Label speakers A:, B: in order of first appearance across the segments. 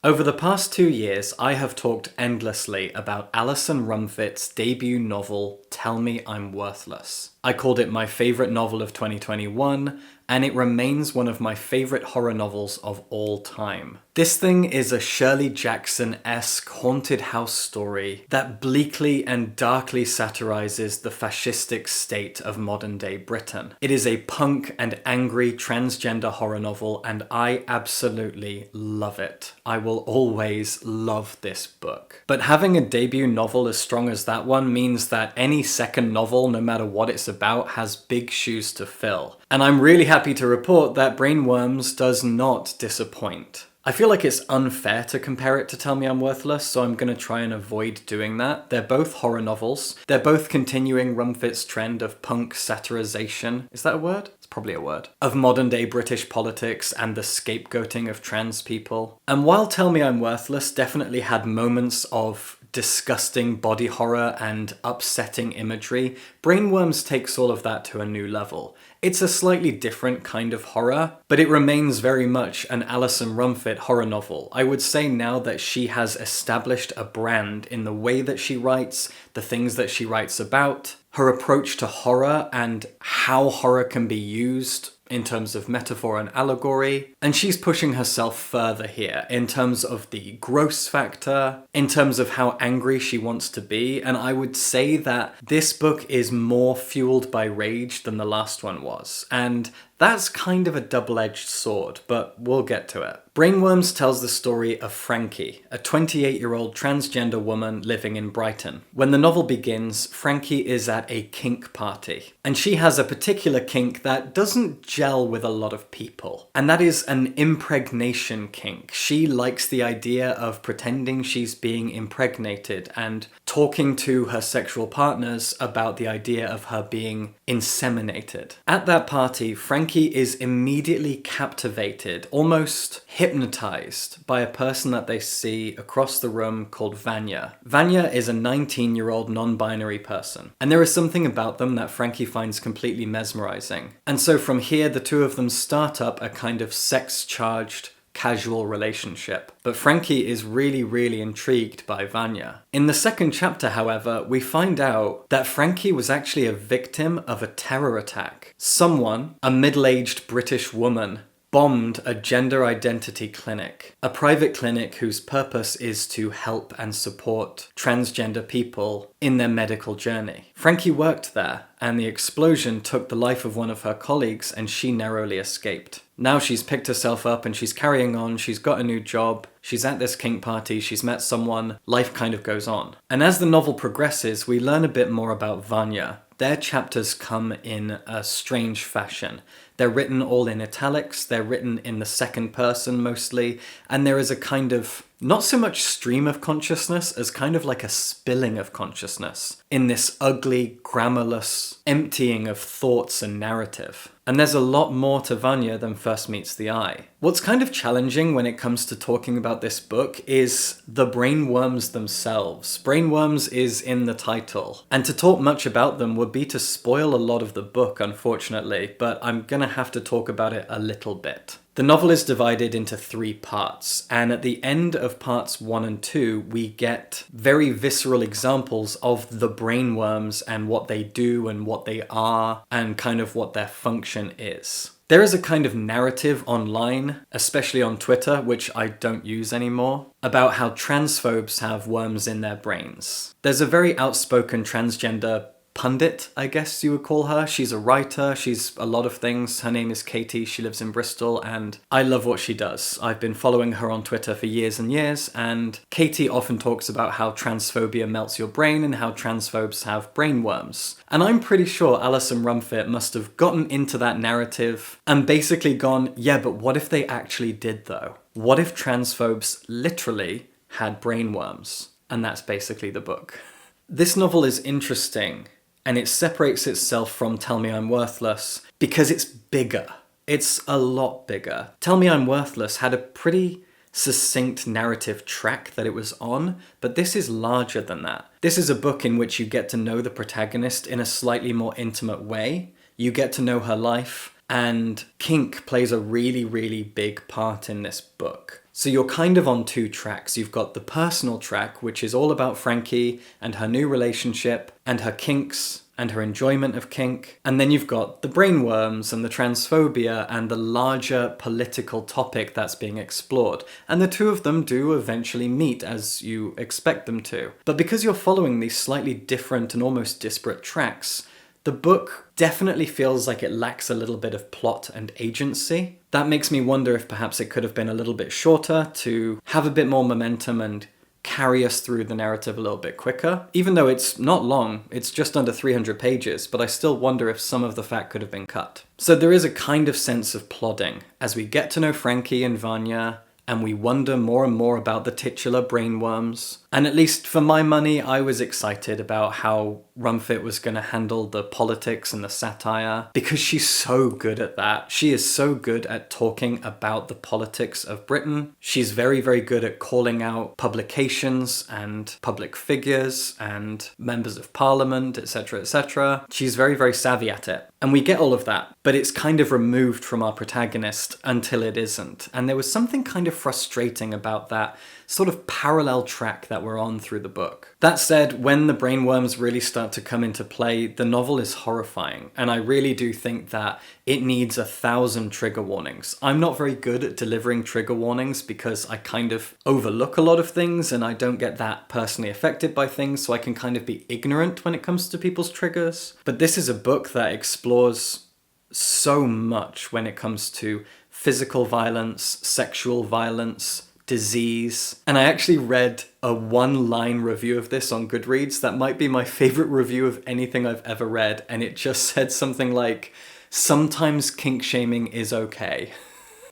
A: Over the past 2 years, I have talked endlessly about Alison Rumfitt's debut novel, Tell Me I'm Worthless. I called it my favourite novel of 2021, and it remains one of my favourite horror novels of all time. This thing is a Shirley Jackson-esque haunted house story that bleakly and darkly satirises the fascistic state of modern-day Britain. It is a punk and angry transgender horror novel, and I absolutely love it. I will always love this book. But having a debut novel as strong as that one means that any second novel, no matter what it's about, has big shoes to fill. And I'm really happy to report that Brainwyrms does not disappoint. I feel like it's unfair to compare it to Tell Me I'm Worthless, so I'm going to try and avoid doing that. They're both horror novels. They're both continuing Rumfitt's trend of punk satirization. Is that a word? It's probably a word. Of modern day British politics and the scapegoating of trans people. And while Tell Me I'm Worthless definitely had moments of disgusting body horror and upsetting imagery, Brainwyrms takes all of that to a new level. It's a slightly different kind of horror, but it remains very much an Alison Rumfitt horror novel. I would say now that she has established a brand in the way that she writes, the things that she writes about, her approach to horror and how horror can be used in terms of metaphor and allegory, and she's pushing herself further here in terms of the gross factor, in terms of how angry she wants to be, and I would say that this book is more fueled by rage than the last one was, and that's kind of a double-edged sword, but we'll get to it. Brainwyrms tells the story of Frankie, a 28-year-old transgender woman living in Brighton. When the novel begins, Frankie is at a kink party, and she has a particular kink that doesn't gel with a lot of people, and that is an impregnation kink. She likes the idea of pretending she's being impregnated and talking to her sexual partners about the idea of her being inseminated. At that party, Frankie is immediately captivated, almost hypnotized, by a person that they see across the room called Vanya. Vanya is a 19-year-old non-binary person, and there is something about them that Frankie finds completely mesmerizing. And so from here, the two of them start up a kind of sex-charged casual relationship. But Frankie is really intrigued by Vanya. In the second chapter, however, we find out that Frankie was actually a victim of a terror attack. Someone, a middle-aged British woman, bombed a gender identity clinic, a private clinic whose purpose is to help and support transgender people in their medical journey. Frankie worked there, and the explosion took the life of one of her colleagues, and she narrowly escaped. Now she's picked herself up and she's carrying on, she's got a new job, she's at this kink party, she's met someone, life kind of goes on. And as the novel progresses, we learn a bit more about Vanya. Their chapters come in a strange fashion. They're written all in italics, they're written in the second person mostly, and there is a kind of, not so much stream of consciousness as kind of like a spilling of consciousness in this ugly, grammarless emptying of thoughts and narrative. And there's a lot more to Vanya than first meets the eye. What's kind of challenging when it comes to talking about this book is the brainworms themselves. Brainwyrms is in the title, and to talk much about them would be to spoil a lot of the book, unfortunately, but I'm gonna have to talk about it a little bit. The novel is divided into 3 parts, and at the end of parts 1 and 2, we get very visceral examples of the brainworms and what they do and what they are, and kind of what their function is. There is a kind of narrative online, especially on Twitter, which I don't use anymore, about how transphobes have worms in their brains. There's a very outspoken transgender pundit, I guess you would call her. She's a writer, she's a lot of things. Her name is Katie, she lives in Bristol, and I love what she does. I've been following her on Twitter for years and years, and Katie often talks about how transphobia melts your brain and how transphobes have brainworms. And I'm pretty sure Alison Rumfitt must have gotten into that narrative and basically gone, yeah, but what if they actually did though? What if transphobes literally had brainworms? And that's basically the book. This novel is interesting, and it separates itself from Tell Me I'm Worthless because it's bigger. It's a lot bigger. Tell Me I'm Worthless had a pretty succinct narrative track that it was on, but this is larger than that. This is a book in which you get to know the protagonist in a slightly more intimate way. You get to know her life, and kink plays a really big part in this book. So you're kind of on two tracks. You've got the personal track, which is all about Frankie and her new relationship and her kinks and her enjoyment of kink. And then you've got the brainworms and the transphobia and the larger political topic that's being explored. And the two of them do eventually meet, as you expect them to. But because you're following these slightly different and almost disparate tracks, the book definitely feels like it lacks a little bit of plot and agency. That makes me wonder if perhaps it could have been a little bit shorter to have a bit more momentum and carry us through the narrative a little bit quicker. Even though it's not long, it's just under 300 pages, but I still wonder if some of the fat could have been cut. So there is a kind of sense of plodding as we get to know Frankie and Vanya, and we wonder more and more about the titular brainworms. And at least for my money, I was excited about how Rumfitt was going to handle the politics and the satire, because she's so good at that. She is so good at talking about the politics of Britain. She's very, very good at calling out publications and public figures and members of parliament, etc., etc. She's very, very savvy at it. And we get all of that, but it's kind of removed from our protagonist until it isn't. And there was something kind of frustrating about that sort of parallel track that we're on through the book. That said, when the brainworms really start to come into play, the novel is horrifying, and I really do think that it needs 1,000 trigger warnings. I'm not very good at delivering trigger warnings because I kind of overlook a lot of things and I don't get that personally affected by things, so I can kind of be ignorant when it comes to people's triggers. But this is a book that explores so much when it comes to physical violence, sexual violence, disease. And I actually read a one-line review of this on Goodreads that might be my favorite review of anything I've ever read, and it just said something like, "Sometimes kink shaming is okay."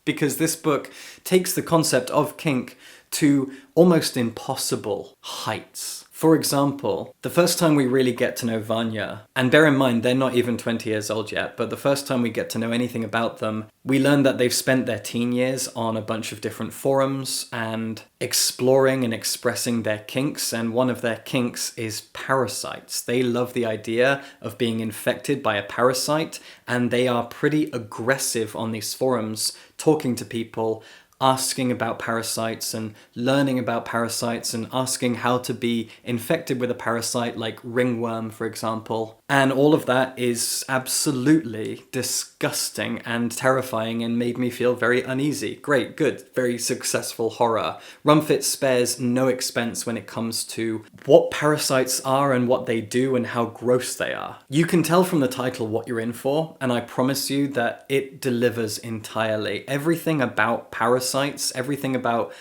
A: Because this book takes the concept of kink to almost impossible heights. For example, the first time we really get to know Vanya, and bear in mind they're not even 20 years old yet, but the first time we get to know anything about them, we learn that they've spent their teen years on a bunch of different forums and exploring and expressing their kinks, and one of their kinks is parasites. They love the idea of being infected by a parasite, and they are pretty aggressive on these forums, talking to people, asking about parasites and learning about parasites and asking how to be infected with a parasite like ringworm, for example. And all of that is absolutely disgusting and terrifying and made me feel very uneasy. Great, good, very successful horror. Rumfitt spares no expense when it comes to what parasites are and what they do and how gross they are. You can tell from the title what you're in for, and I promise you that it delivers entirely. Everything about parasites, everything about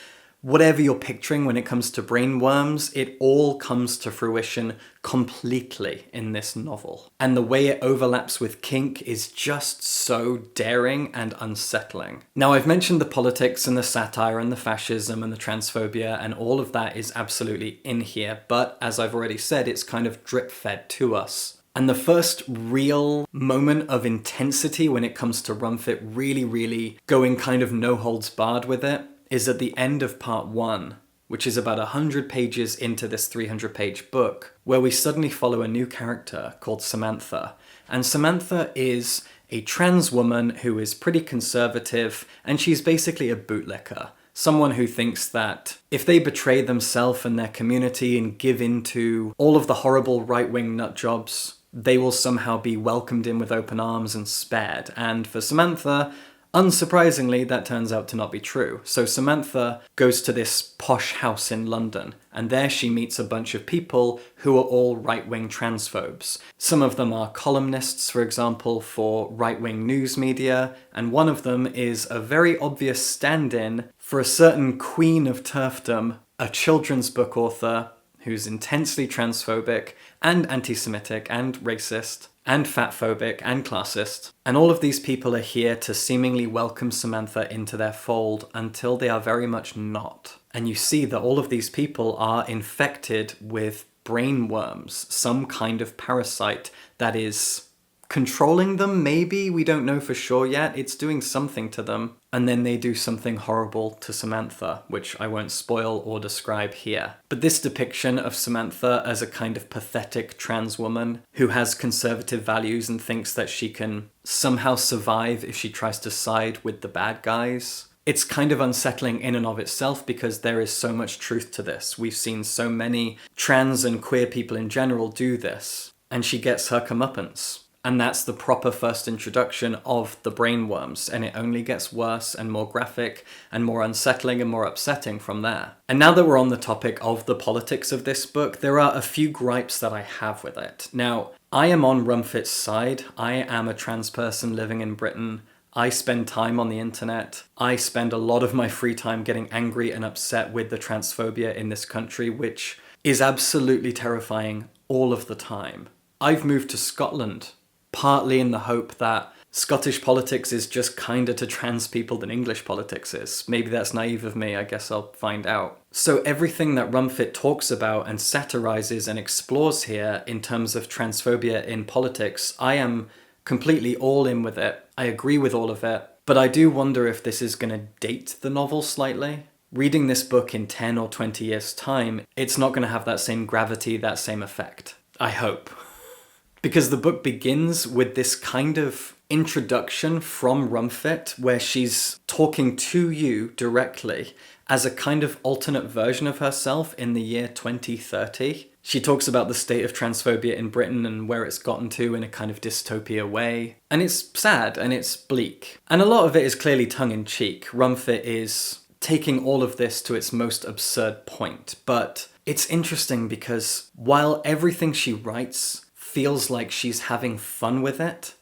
A: whatever you're picturing when it comes to brainworms, it all comes to fruition completely in this novel. And the way it overlaps with kink is just so daring and unsettling. Now, I've mentioned the politics and the satire and the fascism and the transphobia, and all of that is absolutely in here, but as I've already said, it's kind of drip-fed to us. And the first real moment of intensity when it comes to Rumfitt really going kind of no holds barred with it is at the end of part 1, which is about 100 pages into this 300-page book, where we suddenly follow a new character called Samantha. And Samantha is a trans woman who is pretty conservative, and she's basically a bootlicker. Someone who thinks that if they betray themselves and their community and give in to all of the horrible right-wing nutjobs, they will somehow be welcomed in with open arms and spared. And for Samantha, unsurprisingly, that turns out to not be true. So Samantha goes to this posh house in London, and there she meets a bunch of people who are all right-wing transphobes. Some of them are columnists, for example, for right-wing news media, and one of them is a very obvious stand-in for a certain queen of turfdom, a children's book author who's intensely transphobic and anti-Semitic and racist and fatphobic and classist. And all of these people are here to seemingly welcome Samantha into their fold until they are very much not. And you see that all of these people are infected with brainworms, some kind of parasite that is controlling them, maybe? We don't know for sure yet. It's doing something to them. And then they do something horrible to Samantha, which I won't spoil or describe here. But this depiction of Samantha as a kind of pathetic trans woman who has conservative values and thinks that she can somehow survive if she tries to side with the bad guys, It's kind of unsettling in and of itself because there is so much truth to this. We've seen so many trans and queer people in general do this, and she gets her comeuppance. And that's the proper first introduction of the Brainwyrms, and it only gets worse and more graphic and more unsettling and more upsetting from there. And now that we're on the topic of the politics of this book, there are a few gripes that I have with it. Now, I am on Rumfitt's side. I am a trans person living in Britain. I spend time on the internet. I spend a lot of my free time getting angry and upset with the transphobia in this country, which is absolutely terrifying all of the time. I've moved to Scotland, partly in the hope that Scottish politics is just kinder to trans people than English politics is. Maybe that's naive of me, I guess I'll find out. So everything that Rumfitt talks about and satirizes and explores here in terms of transphobia in politics, I am completely all in with it. I agree with all of it, but I do wonder if this is going to date the novel slightly. Reading this book in 10 or 20 years' time, it's not going to have that same gravity, that same effect. I hope. Because the book begins with this kind of introduction from Rumfitt where she's talking to you directly as a kind of alternate version of herself in the year 2030. She talks about the state of transphobia in Britain and where it's gotten to in a kind of dystopia way. And it's sad and it's bleak. And a lot of it is clearly tongue-in-cheek. Rumfitt is taking all of this to its most absurd point. But it's interesting because while everything she writes feels like she's having fun with it,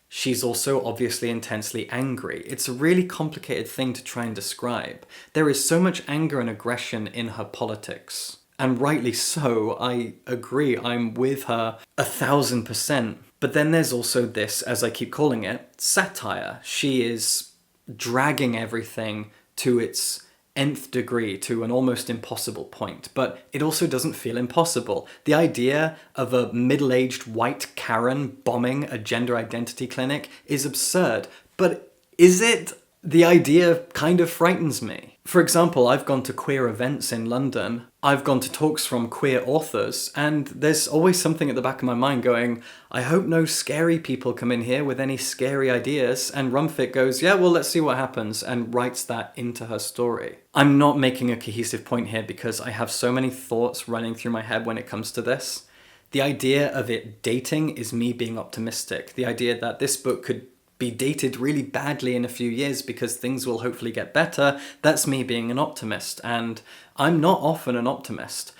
A: she's also obviously intensely angry. It's a really complicated thing to try and describe. There is so much anger and aggression in her politics. And rightly so, I agree, I'm with her 1000%. But then there's also this, as I keep calling it, satire. She is dragging everything to its nth degree, to an almost impossible point, but it also doesn't feel impossible. The idea of a middle-aged white Karen bombing a gender identity clinic is absurd, but is it? The idea kind of frightens me. For example, I've gone to queer events in London, I've gone to talks from queer authors, and there's always something at the back of my mind going, I hope no scary people come in here with any scary ideas, and Rumfitt goes, yeah, well, let's see what happens, and writes that into her story. I'm not making a cohesive point here because I have so many thoughts running through my head when it comes to this. The idea of it dating is me being optimistic. The idea that this book could be dated really badly in a few years because things will hopefully get better, that's me being an optimist, and I'm not often an optimist.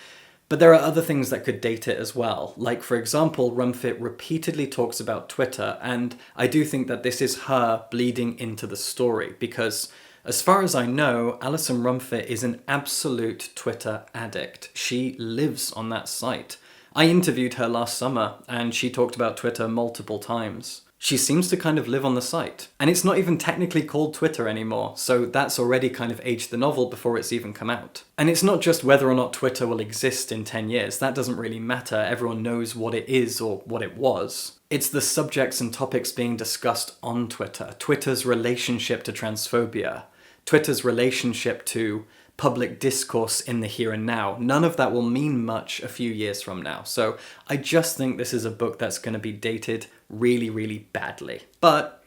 A: But there are other things that could date it as well. Like, for example, Rumfitt repeatedly talks about Twitter, and I do think that this is her bleeding into the story, because as far as I know, Alison Rumfitt is an absolute Twitter addict. She lives on that site. I interviewed her last summer, and she talked about Twitter multiple times. She seems to kind of live on the site. And it's not even technically called Twitter anymore, so that's already kind of aged the novel before it's even come out. And it's not just whether or not Twitter will exist in 10 years, that doesn't really matter, everyone knows what it is or what it was. It's the subjects and topics being discussed on Twitter, Twitter's relationship to transphobia, Twitter's relationship to public discourse in the here and now. None of that will mean much a few years from now. So I just think this is a book that's going to be dated really, really badly. But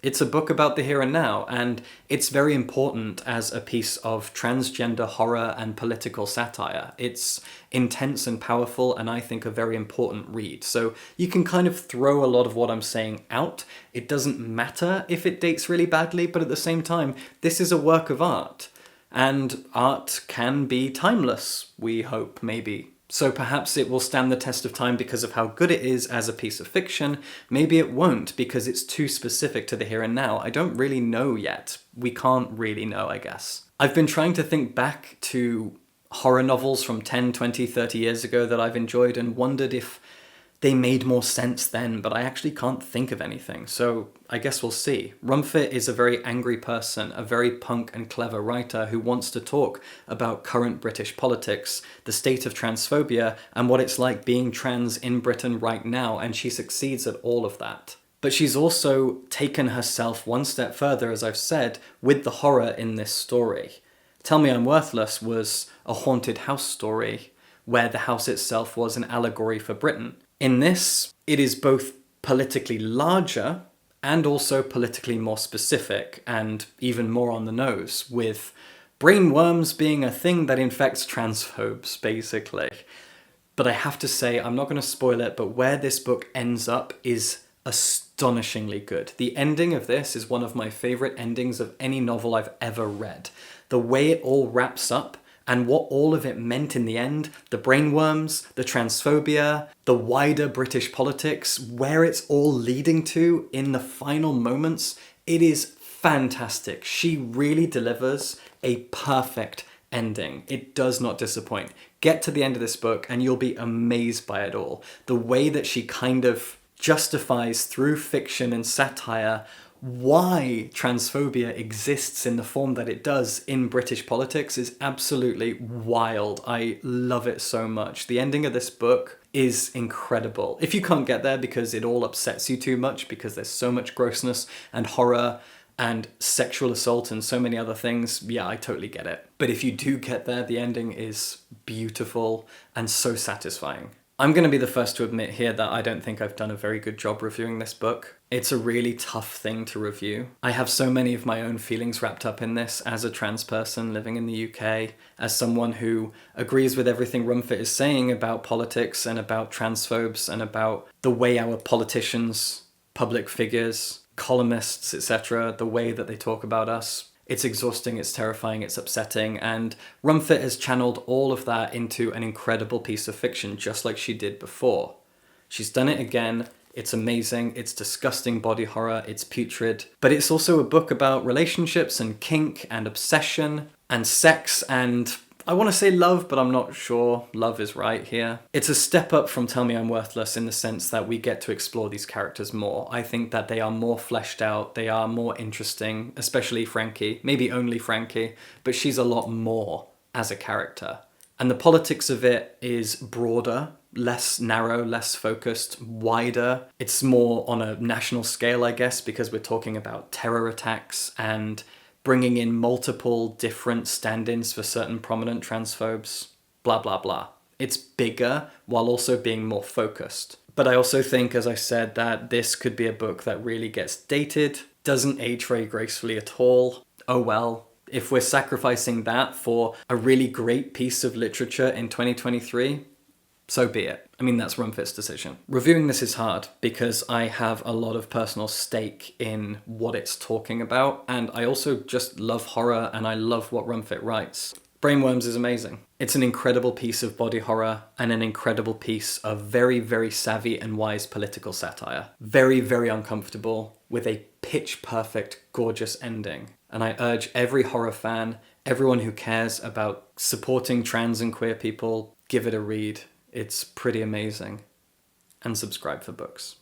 A: it's a book about the here and now, and it's very important as a piece of transgender horror and political satire. It's intense and powerful, and I think a very important read. So you can kind of throw a lot of what I'm saying out. It doesn't matter if it dates really badly, but at the same time, this is a work of art. And art can be timeless, we hope, maybe. So perhaps it will stand the test of time because of how good it is as a piece of fiction. Maybe it won't because it's too specific to the here and now. I don't really know yet. We can't really know, I guess. I've been trying to think back to horror novels from 10, 20, 30 years ago that I've enjoyed and wondered if they made more sense then, but I actually can't think of anything, so I guess we'll see. Rumfitt is a very angry person, a very punk and clever writer who wants to talk about current British politics, the state of transphobia, and what it's like being trans in Britain right now, and she succeeds at all of that. But she's also taken herself one step further, as I've said, with the horror in this story. Tell Me I'm Worthless was a haunted house story, where the house itself was an allegory for Britain. In this, it is both politically larger and also politically more specific and even more on the nose, with brainworms being a thing that infects transphobes, basically. But I have to say, I'm not going to spoil it, but where this book ends up is astonishingly good. The ending of this is one of my favourite endings of any novel I've ever read. The way it all wraps up, and what all of it meant in the end, the brainworms, the transphobia, the wider British politics, where it's all leading to in the final moments, it is fantastic. She really delivers a perfect ending. It does not disappoint. Get to the end of this book and you'll be amazed by it all. The way that she kind of justifies through fiction and satire why transphobia exists in the form that it does in British politics is absolutely wild. I love it so much. The ending of this book is incredible. If you can't get there because it all upsets you too much, because there's so much grossness and horror and sexual assault and so many other things, yeah, I totally get it. But if you do get there, the ending is beautiful and so satisfying. I'm going to be the first to admit here that I don't think I've done a very good job reviewing this book. It's a really tough thing to review. I have so many of my own feelings wrapped up in this as a trans person living in the UK, as someone who agrees with everything Rumfitt is saying about politics and about transphobes and about the way our politicians, public figures, columnists, etc., the way that they talk about us. It's exhausting, it's terrifying, it's upsetting, and Rumfitt has channeled all of that into an incredible piece of fiction, just like she did before. She's done it again, it's amazing, it's disgusting body horror, it's putrid, but it's also a book about relationships and kink and obsession and sex and, I want to say love, but I'm not sure love is right here. It's a step up from Tell Me I'm Worthless in the sense that we get to explore these characters more. I think that they are more fleshed out, they are more interesting, especially Frankie, maybe only Frankie, but she's a lot more as a character. And the politics of it is broader, less narrow, less focused, wider. It's more on a national scale, I guess, because we're talking about terror attacks and bringing in multiple different stand-ins for certain prominent transphobes, blah, blah, blah. It's bigger while also being more focused. But I also think, as I said, that this could be a book that really gets dated, doesn't age very gracefully at all. Oh well, if we're sacrificing that for a really great piece of literature in 2023, so be it. I mean, that's Rumfitt's decision. Reviewing this is hard because I have a lot of personal stake in what it's talking about, and I also just love horror and I love what Rumfitt writes. Brainworms is amazing. It's an incredible piece of body horror and an incredible piece of very, very savvy and wise political satire. Very, very uncomfortable with a pitch-perfect, gorgeous ending. And I urge every horror fan, everyone who cares about supporting trans and queer people, give it a read. It's pretty amazing. And subscribe for books.